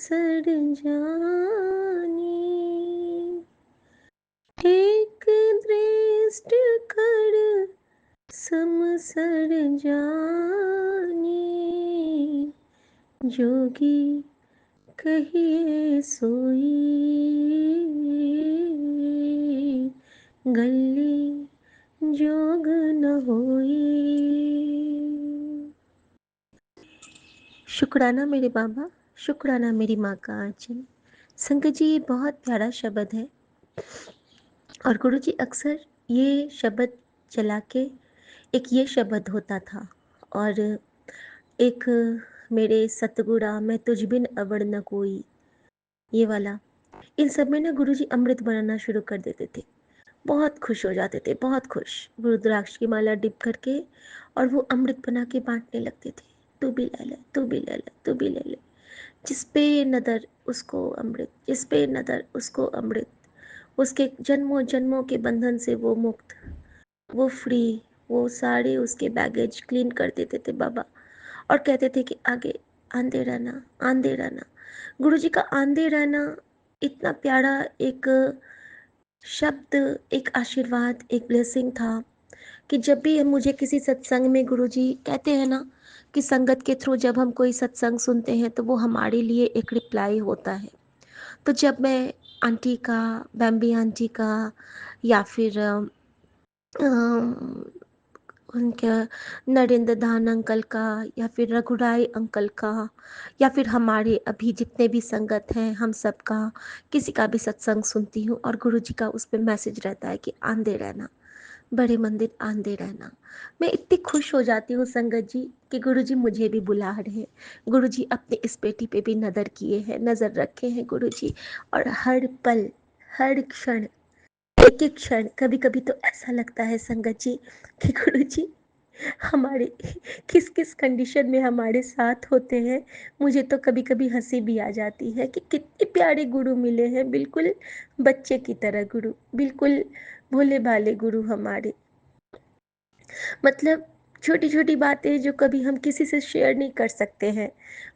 सड़ जानी, एक दृष्ट कर समसर जानी, जोगी कहिए सोई, गली जोग न होई। शुक्राना मेरे बाबा, शुक्राना मेरी माँ का आंचल। संगत जी, ये बहुत प्यारा शब्द है और गुरु जी अक्सर ये शब्द चला के एक ये शब्द होता था और एक मेरे सतगुरा मैं तुझ बिन अवड़ न कोई, ये वाला। इन सब में ना गुरु जी अमृत बनाना शुरू कर देते थे। बहुत खुश हो जाते थे, बहुत खुश। रुद्राक्ष की माला डिप करके और वो अमृत बना के बांटने लगते थे। तू भी ले ले, तू भी ले ले, तू भी ले ले। जिस पे नदर उसको अमृत, जिस पे नदर उसको अमृत। उसके जन्मों जन्मों के बंधन से वो मुक्त, वो फ्री। वो सारे उसके बैगेज क्लीन कर देते थे बाबा और कहते थे कि आगे आंदे रहना, आंदे रहना। गुरु जी का आंदे रहना इतना प्यारा एक शब्द, एक आशीर्वाद, एक ब्लेसिंग था कि जब भी मुझे किसी सत्संग में गुरुजी कहते हैं ना कि संगत के थ्रू जब हम कोई सत्संग सुनते हैं तो वो हमारे लिए एक रिप्लाई होता है। तो जब मैं आंटी का, बैम्बी आंटी का या फिर उनके नरेंद्र दान अंकल का या फिर रघुराई अंकल का या फिर हमारे अभी जितने भी संगत हैं हम सब का किसी का भी सत्संग सुनती हूँ और गुरुजी का उस पर मैसेज रहता है कि आंदे रहना, बड़े मंदिर आंदे रहना। मैं इतनी खुश हो जाती हूँ संगत जी कि गुरुजी मुझे भी बुला रहे हैं। गुरुजी अपने इस बेटी पे भी नज़र किए हैं, नज़र रखे हैं गुरुजी। और हर पल, हर क्षण, एक एक क्षण, कभी कभी तो ऐसा लगता है संगत जी कि गुरुजी हमारे किस किस कंडीशन में हमारे साथ होते हैं। मुझे तो कभी कभी हंसी भी आ जाती है कि कितने प्यारे गुरु मिले हैं, बिल्कुल बच्चे की तरह गुरु, बिल्कुल भोले भाले गुरु हमारे। मतलब छोटी छोटी बातें जो कभी हम किसी से शेयर नहीं कर सकते हैं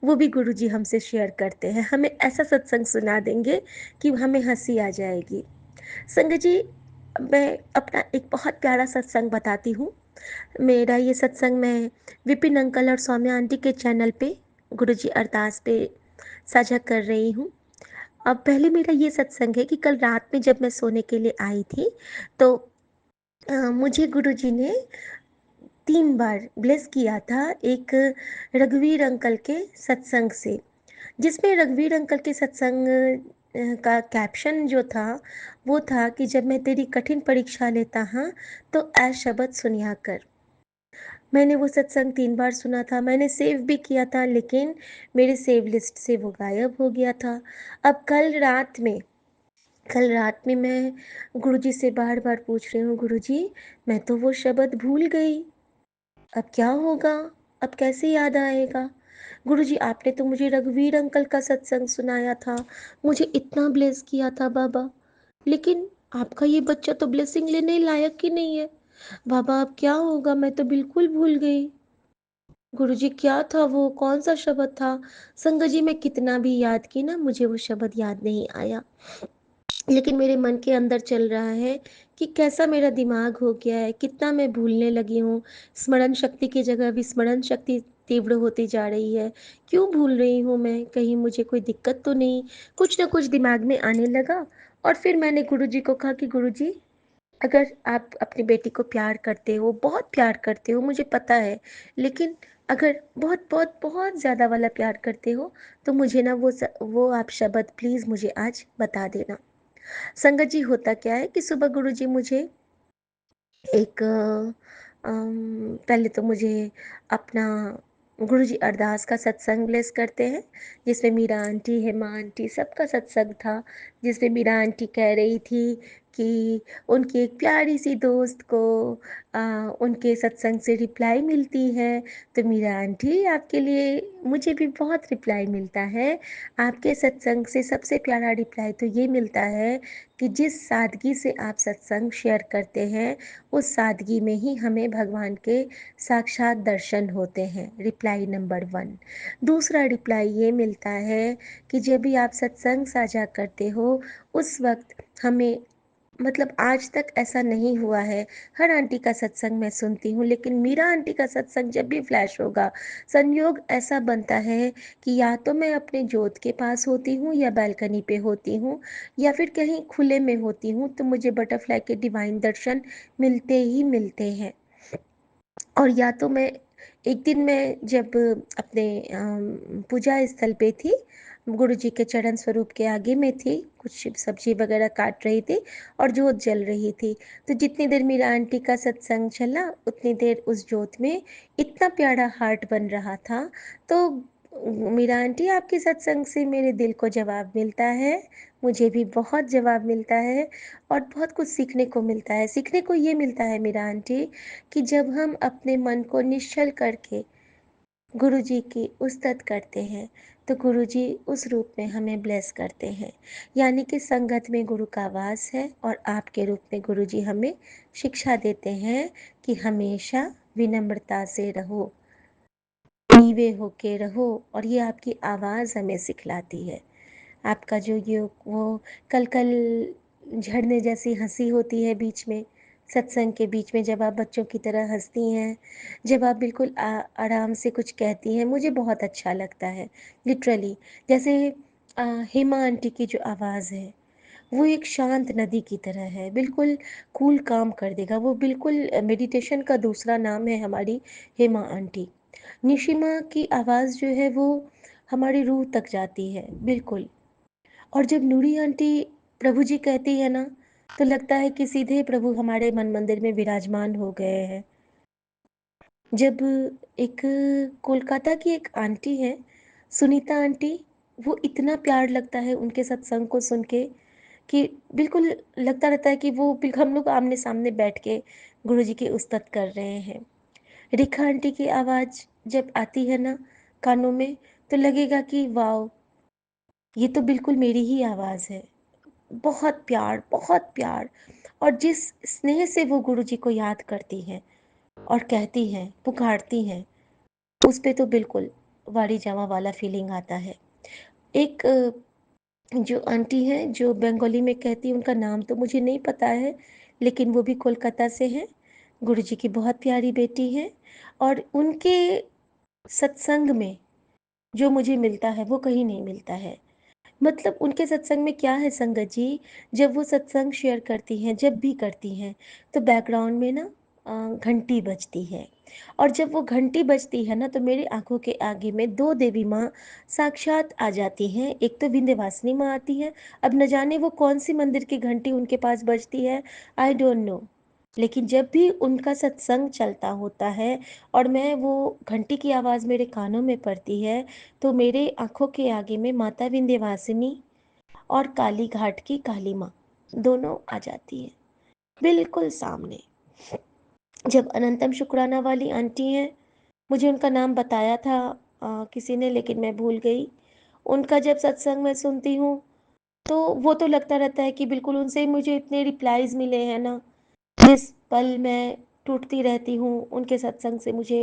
वो भी गुरुजी हमसे शेयर करते हैं। हमें ऐसा सत्संग सुना देंगे कि हमें हंसी आ जाएगी। संगत जी, मैं अपना एक बहुत प्यारा सत्संग बताती हूँ। मेरा ये सत्संग मैं विपिन अंकल और सौम्या आंटी के चैनल पे गुरुजी अरदास पे साझा कर रही हूँ। अब पहले मेरा ये सत्संग है कि कल रात में जब मैं सोने के लिए आई थी तो मुझे गुरुजी ने 3 बार ब्लेस किया था एक रघुवीर अंकल के सत्संग से, जिसमें रघुवीर अंकल के सत्संग का कैप्शन जो था वो था कि जब मैं तेरी कठिन परीक्षा लेता हाँ तो ऐ शब्द सुनिया कर। मैंने वो सत्संग 3 बार सुना था, मैंने सेव भी किया था, लेकिन मेरे सेव लिस्ट से वो गायब हो गया था। अब कल रात में मैं गुरुजी से बार बार पूछ रही हूँ, गुरुजी मैं तो वो शब्द भूल गई, अब क्या होगा, अब कैसे याद आएगा। गुरुजी आपने तो मुझे रघुवीर अंकल का सत्संग सुनाया था, मुझे इतना ब्लेस किया था बाबा, लेकिन आपका ये बच्चा तो ब्लेसिंग लेने लायक ही नहीं है। बाबा अब क्या होगा, मैं तो बिल्कुल भूल गई। गुरुजी क्या था वो, कौन सा शब्द था। संगत जी मैं कितना भी याद की ना मुझे वो शब्द याद नहीं आया, लेकिन मेरे मन के अंदर चल रहा है कि कैसा मेरा दिमाग हो गया है, कितना मैं भूलने लगी हूँ। स्मरण शक्ति की जगह विस्मरण शक्ति तीव्र होती जा रही है। क्यों भूल रही हूँ मैं, कहीं मुझे कोई दिक्कत तो नहीं। कुछ ना कुछ दिमाग में आने लगा और फिर मैंने गुरुजी को कहा कि गुरुजी अगर आप अपनी बेटी को प्यार करते हो, बहुत प्यार करते हो, मुझे पता है, लेकिन अगर बहुत बहुत बहुत ज़्यादा वाला प्यार करते हो तो मुझे ना वो आप शब्द प्लीज़ मुझे आज बता देना। संगत जी होता क्या है कि सुबह गुरुजी मुझे एक पहले तो मुझे अपना गुरुजी अरदास का सत्संग ब्लेस करते हैं, जिसमें मीरा आंटी, हेमा आंटी सबका सत्संग था, जिसमें मीरा आंटी कह रही थी कि उनकी एक प्यारी-सी दोस्त को अ, उनके सत्संग से रिप्लाई मिलती है, तो मीरा आंटी आपके लिए मुझे भी बहुत रिप्लाई मिलता है। आपके सत्संग से सबसे प्यारा रिप्लाई तो ये मिलता है कि जिस सादगी से आप सत्संग शेयर करते हैं, उस सादगी में ही हमें भगवान के साक्षात दर्शन होते हैं। Reply number 1। दूसरा रिप्लाई ये मिलता है कि जब भी आप सत्संग साझा करते हो, उस वक़्त हमें मतलब आज तक ऐसा नहीं हुआ है, हर आंटी का सत्संग मैं सुनती हूँ, लेकिन मीरा आंटी का सत्संग जब भी फ्लैश होगा, संयोग ऐसा बनता है कि या तो मैं अपने जोत के पास होती हूँ या बालकनी पे होती हूँ या फिर कहीं खुले में होती हूँ, तो मुझे बटरफ्लाई के डिवाइन दर्शन मिलते ही मिलते हैं। और या तो मैं एक दिन मैं जब अपने पूजा स्थल पे थी, गुरु जी के चरण स्वरूप के आगे में थी, कुछ सब्जी वगैरह काट रही थी और जोत जल रही थी। तो जितनी देर मीरा आंटी का सत्संग चला, उतनी देर उस जोत में इतना प्यारा हार्ट बन रहा था। तो मीरा आंटी आपके सत्संग से मेरे दिल को जवाब मिलता है, मुझे भी बहुत जवाब मिलता है और बहुत कुछ सीखने को मिलता है। सीखने को ये मिलता है मीरा आंटी कि जब हम अपने मन को निश्चल करके गुरु जी की उस्तत करते हैं, तो गुरु जी उस रूप में हमें ब्लेस करते हैं। यानी कि संगत में गुरु का वास है और आपके रूप में गुरु जी हमें शिक्षा देते हैं कि हमेशा विनम्रता से रहो, नीवे होके रहो और ये आपकी आवाज़ हमें सिखलाती है। आपका जो ये वो कल-कल झड़ने जैसी हँसी होती है बीच में, सत्संग के बीच में जब आप बच्चों की तरह हँसती हैं, जब आप बिल्कुल आराम से कुछ कहती हैं, मुझे बहुत अच्छा लगता है। लिटरली जैसे हेमा आंटी की जो आवाज़ है, वो एक शांत नदी की तरह है, बिल्कुल कूल काम कर देगा। वो बिल्कुल मेडिटेशन का दूसरा नाम है हमारी हेमा आंटी। निशिमा की आवाज़ जो है वो हमारी रूह तक जाती है, बिल्कुल। और जब नूरी आंटी प्रभु जी कहती है ना, तो लगता है कि सीधे प्रभु हमारे मन मंदिर में विराजमान हो गए हैं। जब एक कोलकाता की एक आंटी है, सुनीता आंटी, वो इतना प्यार लगता है उनके सत्संग को सुन के कि बिल्कुल लगता रहता है कि वो हम लोग आमने-सामने बैठ के गुरु जी की उस्तत कर रहे हैं। रेखा आंटी की आवाज़ जब आती है ना कानों में, तो लगेगा कि वाओ! ये तो बिल्कुल मेरी ही आवाज़ है। बहुत प्यार और जिस स्नेह से वो गुरु जी को याद करती हैं और कहती हैं, पुकारती हैं, उस पे तो बिल्कुल वारी जावा वाला फीलिंग आता है। एक जो आंटी हैं, जो बंगाली में कहती हैं, उनका नाम तो मुझे नहीं पता है, लेकिन वो भी कोलकाता से हैं। गुरु जी की बहुत प्यारी बेटी हैं और उनके सत्संग में जो मुझे मिलता है, वो कहीं नहीं मिलता है। मतलब उनके सत्संग में क्या है संगत जी, जब वो सत्संग शेयर करती हैं, जब भी करती हैं, तो बैकग्राउंड में ना घंटी बजती है और जब वो घंटी बजती है ना, तो मेरी आँखों के आगे में 2 देवी माँ साक्षात आ जाती हैं। एक तो विंध्यवासिनी माँ आती हैं, अब न जाने वो कौन-सी मंदिर की घंटी उनके पास बजती है, आई डोंट नो। लेकिन जब भी उनका सत्संग चलता होता है और मैं वो घंटी की आवाज़ मेरे कानों में पड़ती है, तो मेरे आँखों के आगे में माता विंध्यवासिनी और काली घाट की काली माँ दोनों आ जाती हैं, बिल्कुल सामने। जब अनंतम शुक्राना वाली आंटी हैं, मुझे उनका नाम बताया था किसी ने, लेकिन मैं भूल गई। उनका जब सत्संग मैं सुनती हूँ, तो वो तो लगता रहता है कि बिल्कुल उनसे ही मुझे इतने रिप्लाईज़ मिले हैं ना, जिस पल मैं टूटती रहती हूँ, उनके सत्संग से मुझे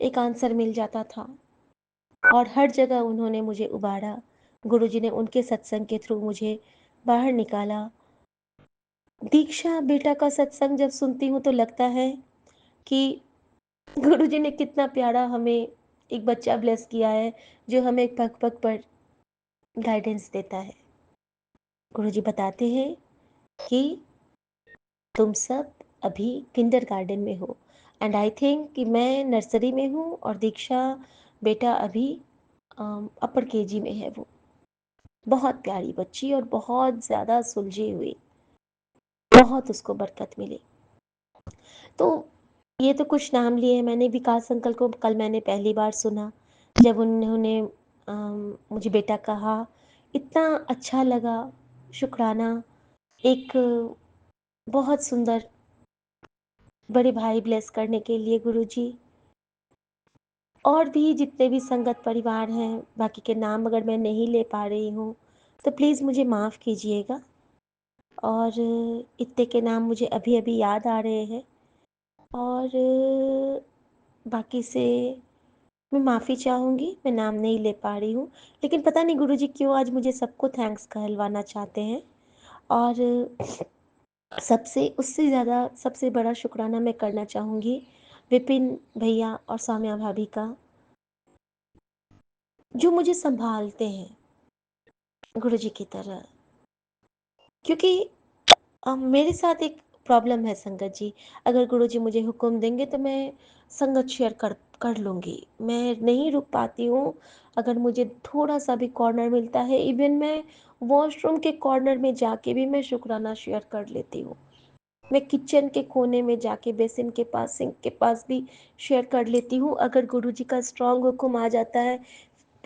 एक आंसर मिल जाता था और हर जगह उन्होंने मुझे उबारा। गुरुजी ने उनके सत्संग के थ्रू मुझे बाहर निकाला। दीक्षा बेटा का सत्संग जब सुनती हूँ तो लगता है कि गुरुजी ने कितना प्यारा हमें एक बच्चा ब्लेस किया है, जो हमें पग-पग पर गाइडेंस देता है। गुरुजी बताते हैं कि तुम सब अभी किंडरगार्टन में हो एंड आई थिंक कि मैं नर्सरी में हूँ और दीक्षा बेटा अभी अपर केजी में है वो। बहुत प्यारी बच्ची और बहुत ज़्यादा सुलझी हुई, बहुत उसको बरकत मिली। तो ये तो कुछ नाम लिए मैंने। विकास अंकल को कल मैंने पहली बार सुना, जब उन्होंने मुझे बेटा कहा, इतना अच्छा लगा। शुक्राना एक बहुत सुंदर बड़े भाई ब्लेस करने के लिए गुरुजी। और भी जितने भी संगत परिवार हैं, बाकी के नाम अगर मैं नहीं ले पा रही हूँ, तो प्लीज़ मुझे माफ़ कीजिएगा। और इतने के नाम मुझे अभी-अभी याद आ रहे हैं। और बाकी से मैं माफ़ी चाहूँगी, मैं नाम नहीं ले पा रही हूँ। लेकिन पता नहीं गुरुजी क्यों आज मुझे सबको थैंक्स कहलवाना चाहते हैं। और सबसे उससे ज़्यादा सबसे बड़ा शुक्राना मैं करना चाहूँगी विपिन भैया और सौम्या भाभी का, जो मुझे सँभालते हैं गुरुजी की तरह। क्योंकि मेरे साथ एक प्रॉब्लम है संगत जी, अगर गुरुजी मुझे हुक्म देंगे तो मैं संगत शेयर कर कर लूँगी। मैं नहीं रुक पाती हूँ, अगर मुझे थोड़ा-सा भी कॉर्नर मिलता है, इवन मैं वॉशरूम के कॉर्नर में जाके भी मैं शुक्राना शेयर कर लेती हूँ। मैं किचन के कोने में जाके बेसिन के पास, सिंक के पास भी शेयर कर लेती हूँ। अगर गुरुजी का स्ट्रॉन्ग हुक्म आ जाता है,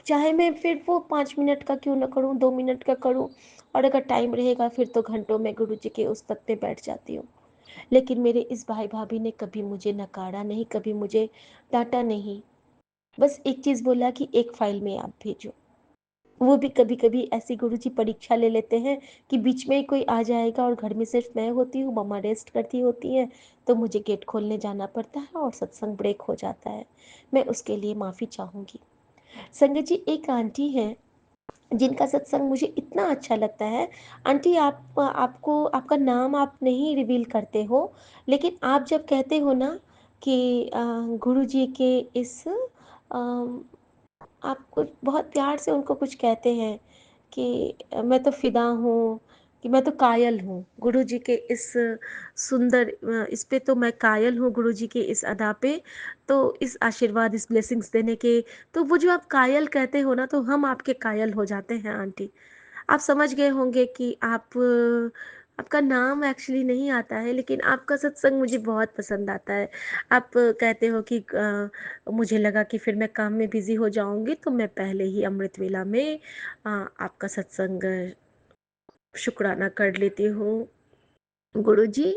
चाहे मैं फिर वो 5 मिनट का क्यों ना करूँ, 2 मिनट का करूँ, और अगर टाइम रहेगा फिर तो घंटों में गुरुजी के उस तख्त पे बैठ जाती हूँ। लेकिन मेरे इस भाई-भाभी ने कभी मुझे नकारा नहीं, कभी मुझे डाँटा नहीं। बस एक चीज़ बोला कि एक फ़ाइल में आप भेजो। वो भी कभी-कभी ऐसी गुरुजी परीक्षा ले लेते हैं कि बीच में ही कोई आ जाएगा और घर में सिर्फ़ मैं होती हूँ, मम्मा रेस्ट करती होती हैं, तो मुझे गेट खोलने जाना पड़ता है और सत्संग ब्रेक हो जाता है। मैं उसके लिए माफ़ी चाहूँगी। संगत जी, एक आंटी हैं जिनका सत्संग मुझे इतना अच्छा लगता है। आंटी, आप आपको आपका नाम आप नहीं रिवील करते हो, लेकिन आप जब कहते हो ना कि गुरुजी के इस आप कुछ बहुत प्यार से उनको कुछ कहते हैं कि मैं तो फ़िदा हूँ, कि मैं तो कायल हूँ गुरुजी के इस सुंदर इस पे तो मैं कायल हूँ गुरुजी के इस अदा पे, तो इस आशीर्वाद, इस ब्लेसिंग्स देने के, तो वो जो आप कायल कहते हो ना, तो हम आपके कायल हो जाते हैं आंटी। आप समझ गए होंगे कि आपका नाम एक्चुअली नहीं आता है, लेकिन आपका सत्संग मुझे बहुत पसंद आता है। आप कहते हो कि मुझे लगा कि फिर मैं काम में बिज़ी हो जाऊँगी, तो मैं पहले ही अमृत वेला में आपका सत्संग शुक्राना कर लेती हूँ गुरुजी।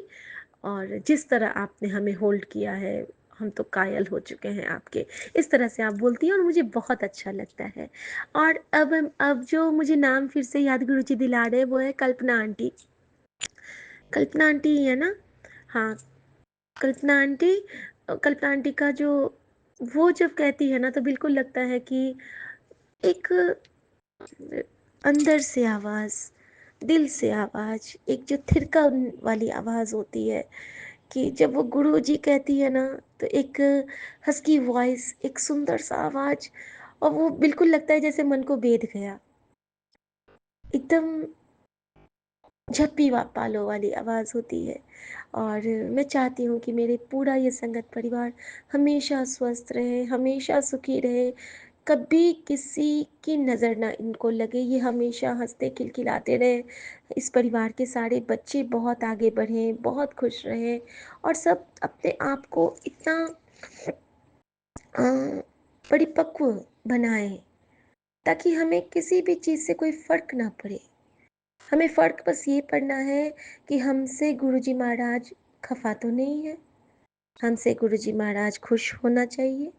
और जिस तरह आपने हमें होल्ड किया है, हम तो कायल हो चुके हैं आपके। इस तरह से आप बोलती हैं और मुझे बहुत अच्छा लगता है। और अब जो मुझे नाम फिर से याद गुरुजी दिला रहे हैं, वो है कल्पना आंटी। कल्पना आंटी ही है ना? हाँ, कल्पना आंटी। कल्पना आंटी का जो वो जब कहती है ना, तो बिल्कुल लगता है कि एक अंदर से आवाज़, दिल से आवाज़, एक जो थिरकन वाली आवाज़ होती है, कि जब वो गुरुजी कहती है ना, तो एक हस्की वॉइस, एक सुंदर सा आवाज़, और वो बिल्कुल लगता है जैसे मन को भेद गया। एकदम झप्पी पालो वाली आवाज़ होती है। और मैं चाहती हूँ कि मेरे पूरा ये संगत परिवार हमेशा स्वस्थ रहे, हमेशा सुखी रहे, कभी किसी की नज़र ना इनको लगे, ये हमेशा हंसते खिलखिलाते रहें। इस परिवार के सारे बच्चे बहुत आगे बढ़ें, बहुत खुश रहें, और सब अपने आप को इतना अ, परिपक्व बनाएं, ताकि हमें किसी भी चीज़ से कोई फ़र्क ना पड़े। हमें फ़र्क बस ये पड़ना है कि हमसे गुरुजी महाराज खफ़ा तो नहीं है, हमसे गुरुजी महाराज खुश होना चाहिए,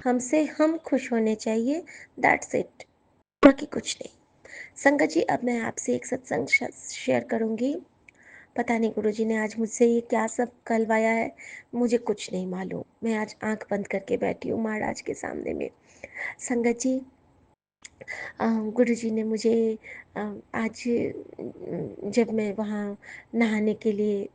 हमसे हम खुश होने चाहिए, दैट्स इट, बाकी कुछ नहीं। संगत जी, अब मैं आपसे एक सत्संग शेयर करूँगी। पता नहीं गुरुजी ने आज मुझसे ये क्या सब कहलवाया है, मुझे कुछ नहीं मालूम। मैं आज आँख बंद करके बैठी हूँ महाराज के सामने में। संगत जी, गुरुजी ने मुझे आज जब मैं वहाँ नहाने के लिए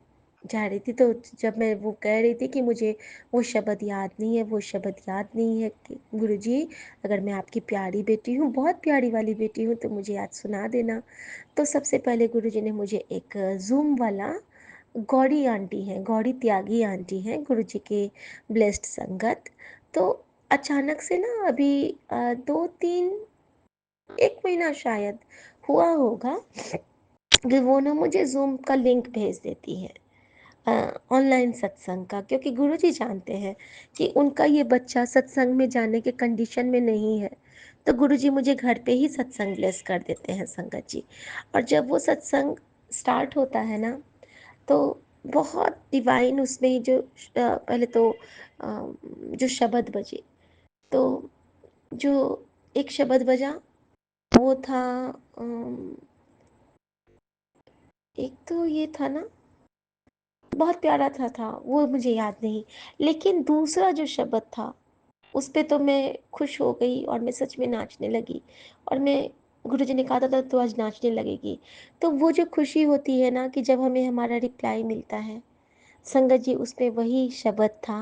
जा रही थी, तो जब मैं वो कह रही थी कि मुझे वो शब्द याद नहीं है, वो शब्द याद नहीं है कि गुरुजी, अगर मैं आपकी प्यारी बेटी हूँ, बहुत प्यारी वाली बेटी हूँ, तो मुझे आज सुना देना। तो सबसे पहले गुरुजी ने मुझे एक ज़ूम वाला, गौड़ी आंटी हैं, गौड़ी त्यागी आंटी हैं, गुरुजी के ब्लेस्ड संगत। तो अचानक से ना अभी 2-3 1 महीना शायद हुआ होगा कि वो ना मुझे ज़ूम का लिंक भेज देती हैं ऑनलाइन सत्संग का, क्योंकि गुरुजी जानते हैं कि उनका ये बच्चा सत्संग में जाने के कंडीशन में नहीं है। तो गुरुजी मुझे घर पे ही सत्संग ब्लेस कर देते हैं संगत जी। और जब वो सत्संग स्टार्ट होता है ना, तो बहुत डिवाइन उसमें पहले तो जो शब्द बजे, तो जो एक शब्द बजा वो था, एक तो ये था ना, बहुत प्यारा था वो मुझे याद नहीं, लेकिन दूसरा जो शब्द था उस पे तो मैं खुश हो गई और मैं सच में नाचने लगी। और मैं, गुरुजी ने कहा था तो आज नाचने लगेगी। तो वो जो खुशी होती है ना कि जब हमें हमारा रिप्लाई मिलता है, संगत जी उसमें वही शब्द था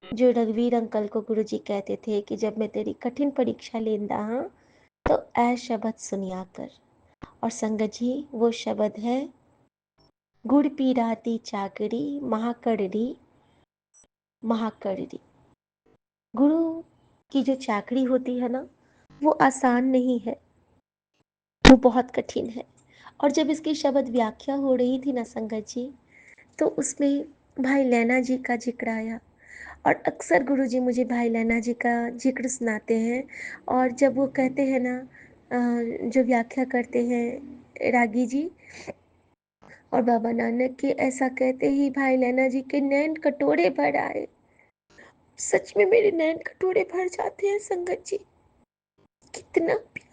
जो रघुवीर अंकल को गुरुजी कहते थे कि जब मैं तेरी कठिन परीक्षा लेंदा हाँ तो ऐ शब्द सुनिया कर। और संगत जी वो शब्द है, गुड़ पी राती चाकरी महाकड़री महाकड़री। गुरु की जो चाकरी होती है ना वो आसान नहीं है, वो बहुत कठिन है। और जब इसकी शब्द व्याख्या हो रही थी ना संगत जी, तो उसमें भाई लैना जी का जिक्र आया। और अक्सर गुरुजी मुझे भाई लैना जी का जिक्र सुनाते हैं। और जब वो कहते हैं ना, जो व्याख्या करते हैं रागी जी और बाबा नानक के, ऐसा कहते ही भाई लैना जी के नैन कटोरे भर आए। सच में मेरे नैन कटोरे भर जाते हैं संगत जी, कितना प्यार।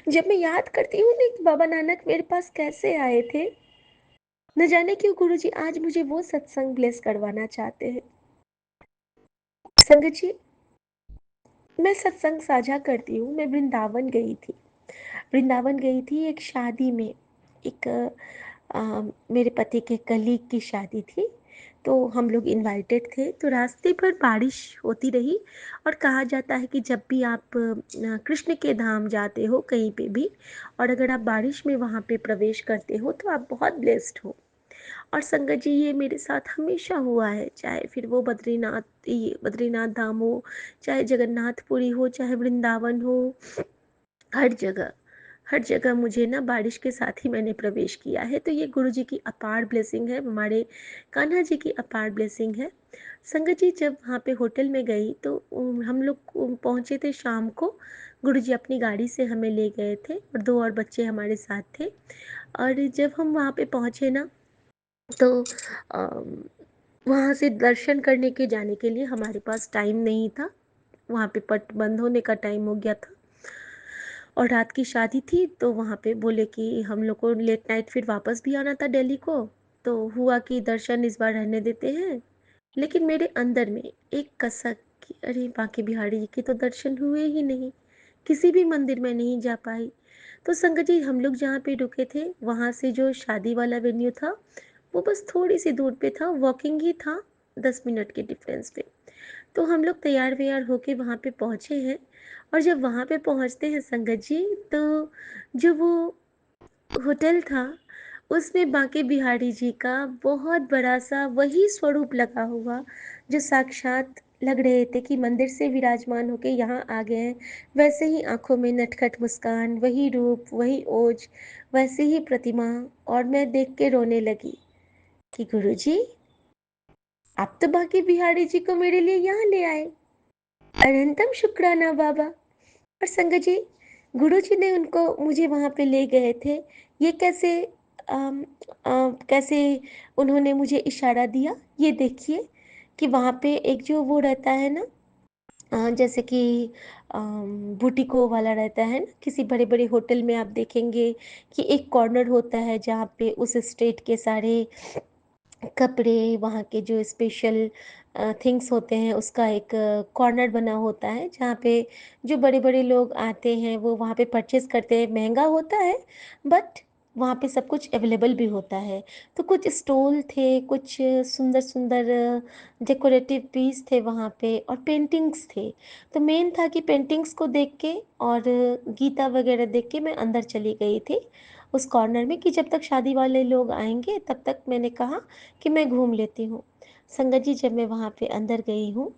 जब मैं याद करती हूँ ना कि बाबा नानक मेरे पास कैसे आए थे, न जाने क्यों गुरुजी आज मुझे वो सत्संग ब्लेस करवाना चाहते हैं। संगत जी, मैं सत्संग साझा करती हूँ। मैं वृंदावन गई थी, वृंदावन गई थी एक शादी में। एक मेरे पति के कलीग की शादी थी, तो हम लोग इनवाइटेड थे। तो रास्ते पर बारिश होती रही। और कहा जाता है कि जब भी आप कृष्ण के धाम जाते हो कहीं पे भी, और अगर आप बारिश में वहाँ पे प्रवेश करते हो तो आप बहुत ब्लेस्ड हो। और संगत जी ये मेरे साथ हमेशा हुआ है, चाहे फिर वो बद्रीनाथ धाम हो, चाहे जगन्नाथपुरी हो, चाहे वृंदावन हो, हर जगह, हर जगह मुझे ना बारिश के साथ ही मैंने प्रवेश किया है। तो ये गुरु जी की अपार ब्लेसिंग है, हमारे कान्हा जी की अपार ब्लेसिंग है। संगत जी जब वहाँ पे होटल में गई तो हम लोग पहुँचे थे शाम को। गुरु जी अपनी गाड़ी से हमें ले गए थे और 2 और बच्चे हमारे साथ थे। और जब हम वहाँ पे पहुँचे ना, तो वहाँ से दर्शन करने के जाने के लिए हमारे पास टाइम नहीं था। वहाँ पे पट बंद होने का टाइम हो गया था और रात की शादी थी। तो वहाँ पे बोले कि हम लोग को लेट नाइट फिर वापस भी आना था दिल्ली को। तो हुआ कि दर्शन इस बार रहने देते हैं। लेकिन मेरे अंदर में एक कसक कि अरे बांके बिहारी जी के तो दर्शन हुए ही नहीं, किसी भी मंदिर में नहीं जा पाई। तो संगत जी हम लोग जहाँ पे रुके थे वहाँ से जो शादी वाला वेन्यू था वो बस थोड़ी सी दूर पे था, वॉकिंग ही था, 10 मिनट के डिफरेंस पे। तो हम लोग तैयार व्यार होके वहाँ पे पहुँचे हैं। और जब वहाँ पे पहुँचते हैं संगत जी, तो जो वो होटल था उसमें बांके बिहारी जी का बहुत बड़ा सा वही स्वरूप लगा हुआ, जो साक्षात लग रहे थे कि मंदिर से विराजमान होके यहाँ आ गए हैं। वैसे ही आंखों में नटखट मुस्कान, वही रूप, वही ओज, वैसे ही प्रतिमा। और मैं देख के रोने लगी कि गुरुजी, आप तो बांके बिहारी जी को मेरे लिए यहाँ ले आए, अनंतम शुक्राना बाबा। और संगत जी, गुरु जी ने उनको मुझे वहाँ पे ले गए थे। ये कैसे, कैसे उन्होंने मुझे इशारा दिया, ये देखिए कि वहाँ पे एक जो वो रहता है ना, जैसे कि बुटीको वाला रहता है ना, किसी बड़े बड़े होटल में आप देखेंगे कि एक कॉर्नर होता है जहाँ पे उस स्टेट के सारे कपड़े, वहाँ के जो स्पेशल थिंग्स होते हैं उसका एक कॉर्नर बना होता है जहाँ पे जो बड़े-बड़े लोग आते हैं वो वहाँ पे परचेज़ करते हैं। महँगा होता है बट वहाँ पे सब कुछ अवेलेबल भी होता है। तो कुछ स्टॉल थे, कुछ सुंदर-सुंदर डेकोरेटिव पीस थे वहाँ पे और पेंटिंग्स थे। तो मेन था कि पेंटिंग्स को देख के और गीता वगैरह देख के मैं अंदर चली गई थी उस कॉर्नर में कि जब तक शादी वाले लोग आएँगे तब तक मैंने कहा कि मैं घूम लेती हूँ। संगत जी जब मैं वहाँ पे अंदर गई हूँ,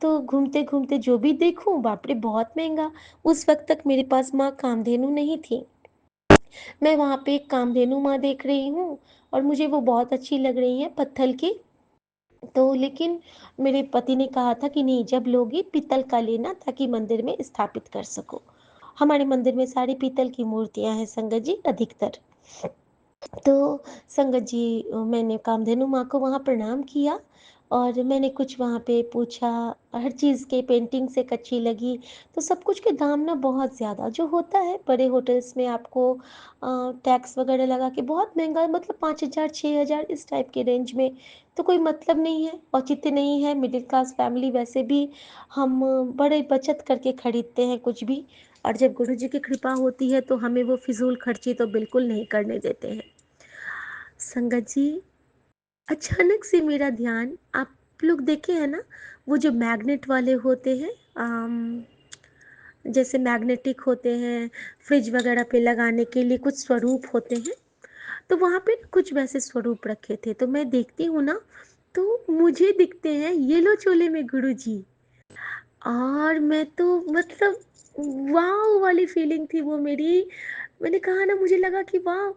तो घूमते-घूमते जो भी देखूँ बाप रे! बहुत महँगा। उस वक़्त तक मेरे पास माँ कामधेनु नहीं थी। मैं वहाँ पे एक कामधेनु माँ देख रही हूँ और मुझे वो बहुत अच्छी लग रही हैं पत्थर की। तो लेकिन मेरे पति ने कहा था कि नहीं, जब लोगी पीतल का लेना ताकि मंदिर में स्थापित कर सको। हमारे मंदिर में सारी पीतल की मूर्तियाँ हैं संगत जी अधिकतर। तो संगत जी मैंने कामधेनु माँ को वहाँ प्रणाम किया और मैंने कुछ वहाँ पे पूछा, हर चीज़ के पेंटिंग्स एक अच्छी लगी, तो सब कुछ के दाम ना बहुत ज़्यादा जो होता है बड़े होटल्स में आपको टैक्स वगैरह लगा के बहुत महँगा मतलब 5,000 6,000 इस टाइप के रेंज में, तो कोई मतलब नहीं है, औचित्य नहीं है, मिडिल क्लास फैमिली वैसे भी हम बड़े बचत करके खरीदते हैं कुछ भी और जब गुरुजी की कृपा होती है तो हमें वो फिज़ूल खर्ची तो बिल्कुल नहीं करने देते हैं। संगत जी, अचानक से मेरा ध्यान आप लोग देखे हैं ना, वो जो मैग्नेट वाले होते हैं जैसे मैग्नेटिक होते हैं, फ्रिज वगैरह पे लगाने के लिए कुछ स्वरूप होते हैं, तो वहाँ पे कुछ वैसे स्वरूप रखे थे। तो मैं देखती हूँ ना, तो मुझे दिखते हैं येलो चोले में गुरुजी। और मैं तो मतलब वॉव वाली फीलिंग थी वो मेरी। मैंने कहा ना मुझे लगा कि वाह!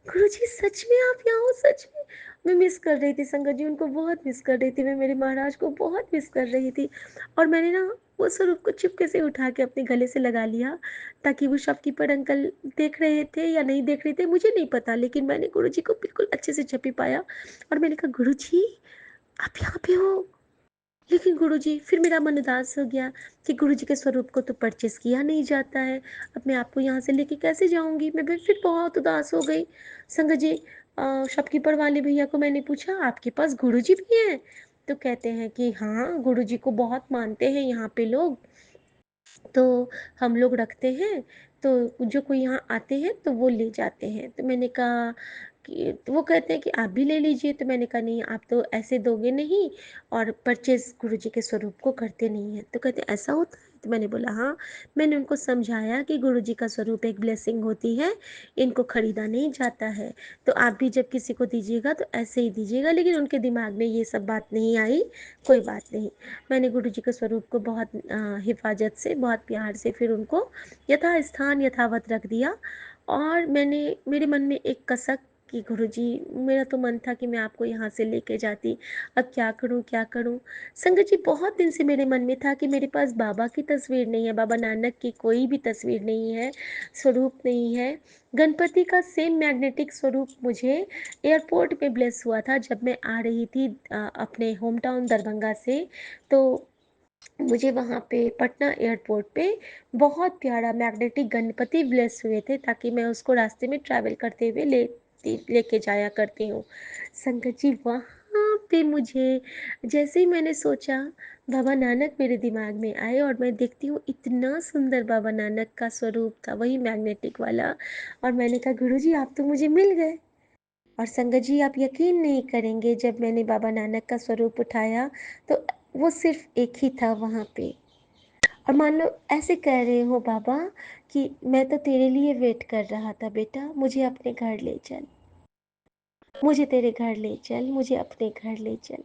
गुरुजी सच में आप यहाँ हो सच में? मैं मिस कर रही थी संगत जी उनको बहुत मिस कर रही थी, मैं मेरे महाराज को बहुत मिस कर रही थी। और मैंने ना वो स्वरूप को चुपके से उठा के अपने गले से लगा लिया ताकि वो शॉपकीपर अंकल देख रहे थे या नहीं देख रहे थे मुझे नहीं पता, लेकिन मैंने गुरुजी को बिल्कुल अच्छे से छपी पाया और मैंने कहा गुरुजी आप यहाँ पे हो? लेकिन गुरुजी फिर मेरा मन उदास हो गया कि गुरुजी के स्वरूप को तो परचेज़ किया नहीं जाता है। अब मैं आपको यहाँ से लेके कैसे जाऊँगी? मैं फिर बहुत उदास हो गई। संगत जी शॉपकीपर वाले भैया को मैंने पूछा आपके पास गुरुजी भी हैं? तो कहते हैं कि हाँ, गुरुजी को बहुत मानते हैं यहाँ पे लोग। तो हम लोग रखते हैं, तो जो कोई यहाँ आते हैं तो वो ले जाते हैं। तो मैंने कहा कि तो वो कहते हैं कि आप भी ले लीजिए, तो मैंने कहा नहीं आप तो ऐसे दोगे नहीं और परचेज़ गुरुजी के स्वरूप को करते नहीं हैं। तो कहते ऐसा होता है? तो मैंने बोला हाँ, मैंने उनको समझाया कि गुरुजी का स्वरूप एक ब्लेसिंग होती है, इनको खरीदा नहीं जाता है। तो आप भी जब किसी को दीजिएगा तो ऐसे ही दीजिएगा, लेकिन उनके दिमाग में ये सब बात नहीं आई, कोई बात नहीं। मैंने गुरुजी के स्वरूप को बहुत हिफाज़त से, बहुत प्यार से फिर उनको यथास्थान यथावत रख दिया और मैंने मेरे मन में एक कसक कि गुरुजी मेरा तो मन था कि मैं आपको यहाँ से लेके जाती, अब क्या करूँ, क्या करूँ? संगत जी बहुत दिन से मेरे मन में था कि मेरे पास बाबा की तस्वीर नहीं है, बाबा नानक की कोई भी तस्वीर नहीं है, स्वरूप नहीं है। गणपति का सेम मैग्नेटिक स्वरूप मुझे एयरपोर्ट पे ब्लेस हुआ था जब मैं आ रही थी अपने होम टाउन दरभंगा से, तो मुझे वहाँ पे पटना एयरपोर्ट पे बहुत प्यारा मैग्नेटिक गणपति ब्लेस हुए थे ताकि मैं उसको रास्ते में ट्रैवल करते हुए लेके जाया करती हूँ। संगत जी वहाँ पे मुझे जैसे ही मैंने सोचा बाबा नानक मेरे दिमाग में आए और मैं देखती हूँ इतना सुंदर बाबा नानक का स्वरूप था वही मैग्नेटिक वाला और मैंने कहा गुरुजी आप तो मुझे मिल गए। और संगत जी आप यकीन नहीं करेंगे जब मैंने बाबा नानक का स्वरूप उठाया तो वो सिर्फ एक ही था वहाँ पे और मान लो ऐसे कह रहे हो बाबा कि मैं तो तेरे लिए वेट कर रहा था बेटा मुझे अपने घर ले चल, मुझे तेरे घर ले चल, मुझे अपने घर ले चल,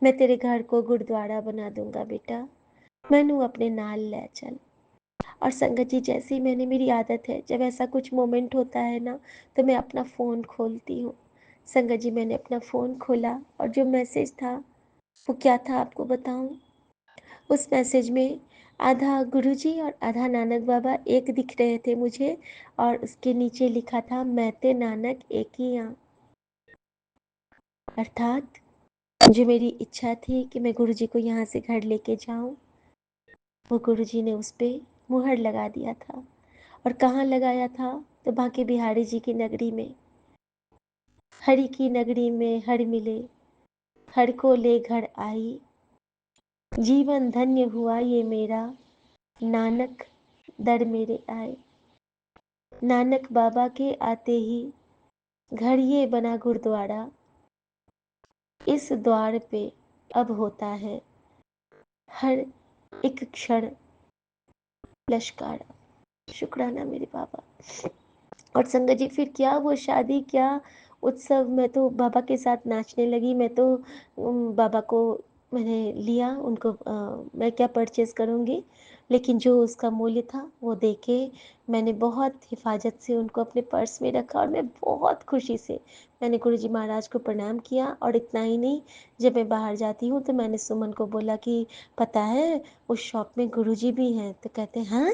मैं तेरे घर को गुरुद्वारा बना दूंगा बेटा, मैनू अपने नाल ले चल। और संगत जी जैसे ही मैंने मेरी आदत है जब ऐसा कुछ मोमेंट होता है ना तो मैं अपना फ़ोन खोलती हूँ। संगत जी मैंने अपना फ़ोन खोला और जो मैसेज था वो क्या था आपको बताऊँ? उस मैसेज में आधा गुरुजी और आधा नानक बाबा एक दिख रहे थे मुझे और उसके नीचे लिखा था मैं ते नानक एक ही हाँ। अर्थात जो मेरी इच्छा थी कि मैं गुरुजी को यहाँ से घर लेके जाऊँ वो गुरुजी ने उस पे मुहर लगा दिया था। और कहाँ लगाया था? तो बांके बिहारी जी की नगरी में। हरि की नगरी में हर मिले, हर को ले घर आई, जीवन धन्य हुआ ये मेरा, नानक दर मेरे आए। नानक बाबा के आते ही घर ये बना गुरुद्वारा, इस द्वार पे अब होता है हर एक क्षण लश्कारा। शुक्राना मेरे बाबा। और संगत जी फिर क्या वो शादी क्या उत्सव, मैं तो बाबा के साथ नाचने लगी। मैं तो बाबा को मैंने लिया उनको मैं क्या परचेज़ करूँगी, लेकिन जो उसका मूल्य था वो दे के मैंने बहुत हिफाजत से उनको अपने पर्स में रखा और मैं बहुत खुशी से मैंने गुरुजी महाराज को प्रणाम किया। और इतना ही नहीं, जब मैं बाहर जाती हूँ तो मैंने सुमन को बोला कि पता है उस शॉप में गुरुजी भी हैं? तो कहते हैं हाँ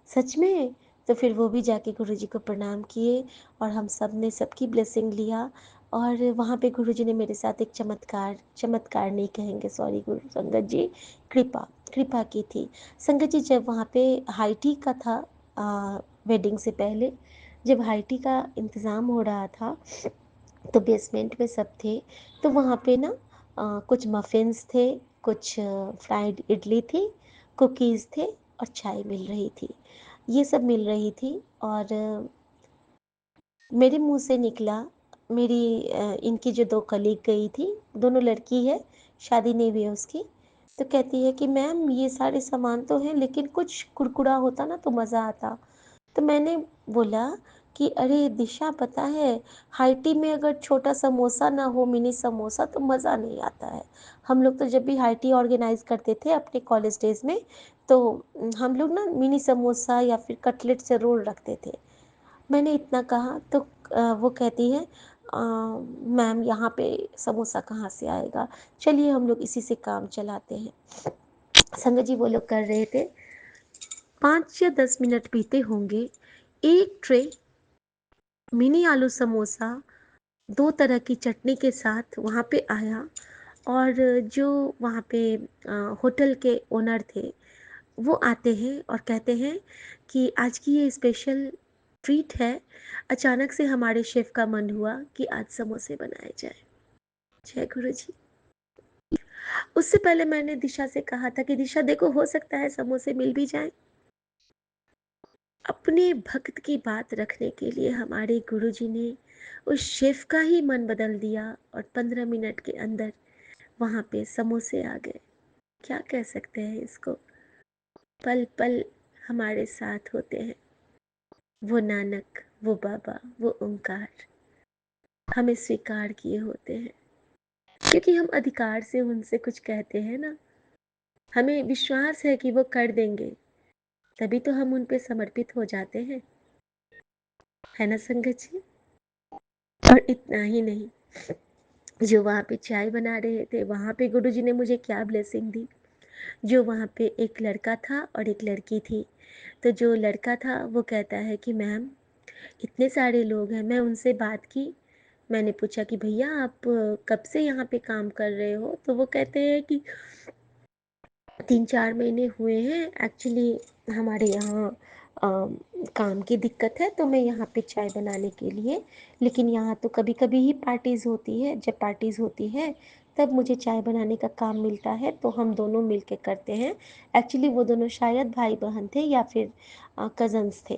सच में? तो फिर वो भी जाके गुरुजी को प्रणाम किए और हम सब ने सबकी ब्लेसिंग लिया। और वहाँ पे गुरुजी ने मेरे साथ एक चमत्कार, चमत्कार नहीं कहेंगे, सॉरी गुरु संगत जी, कृपा कृपा की थी। संगत जी, जब वहाँ पे हाई टी का था, वेडिंग से पहले जब हाई टी का इंतज़ाम हो रहा था, तो बेसमेंट में सब थे। तो वहाँ पे ना कुछ मफ़िन्स थे, कुछ फ्राइड इडली थी, कुकीज़ थे और चाय मिल रही थी। ये सब मिल रही थी। और मेरे मुंह से निकला, इनकी जो 2 कलीग गई थी, दोनों लड़की है, शादी नहीं हुई है उसकी, तो कहती है कि मैम ये सारे सामान तो हैं, लेकिन कुछ कुरकुरा होता ना तो मज़ा आता। तो मैंने बोला कि अरे दिशा, पता है हाई टी में अगर छोटा समोसा ना हो, मिनी समोसा, तो मज़ा नहीं आता है। हम लोग तो जब भी हाई टी ऑर्गेनाइज करते थे अपने कॉलेज डेज में, तो हम लोग ना मिनी समोसा या फिर कटलेट से रोल रखते थे। मैंने इतना कहा तो वो कहती है, मैम यहाँ पे समोसा कहाँ से आएगा, चलिए हम लोग इसी से काम चलाते हैं। संगत जी, वो लोग कर रहे थे। 5 या 10 मिनट बीते होंगे, एक ट्रे मिनी आलू समोसा 2 तरह की चटनी के साथ वहाँ पे आया। और जो वहाँ पे होटल के ओनर थे, वो आते हैं और कहते हैं कि आज की ये स्पेशल ट्रीट है, अचानक से हमारे शेफ का मन हुआ कि आज समोसे बनाए जाए। जय गुरु जी। उससे पहले मैंने दिशा से कहा था कि दिशा देखो, हो सकता है समोसे मिल भी जाएं। अपने भक्त की बात रखने के लिए हमारे गुरुजी ने उस शेफ का ही मन बदल दिया और 15 मिनट के अंदर वहां पे समोसे आ गए। क्या कह सकते हैं इसको, पल पल हमारे साथ होते हैं। वो नानक, वो बाबा, वो ओंकार हमें स्वीकार किए होते हैं, क्योंकि हम अधिकार से उनसे कुछ कहते हैं ना, हमें विश्वास है कि वो कर देंगे, तभी तो हम उन पे समर्पित हो जाते हैं, है ना संगत जी। और इतना ही नहीं, जो वहाँ पे चाय बना रहे थे, वहाँ पे गुरुजी ने मुझे क्या ब्लेसिंग दी। जो वहाँ पे एक लड़का था और एक लड़की थी। तो जो लड़का था वो कहता है कि मैम इतने सारे लोग हैं। मैं उनसे बात की, मैंने पूछा कि भैया आप कब से यहाँ पे काम कर रहे हो, तो वो कहते हैं कि 3-4 महीने हुए हैं। एक्चुअली हमारे यहाँ काम की दिक्कत है, तो मैं यहाँ पे चाय बनाने के लिए, लेकिन यहाँ तो कभी कभी ही पार्टीज़ होती है, जब पार्टीज़ होती है तब मुझे चाय बनाने का काम मिलता है, तो हम दोनों मिल के करते हैं। एक्चुअली वो दोनों शायद भाई बहन थे या फिर कज़न्स थे।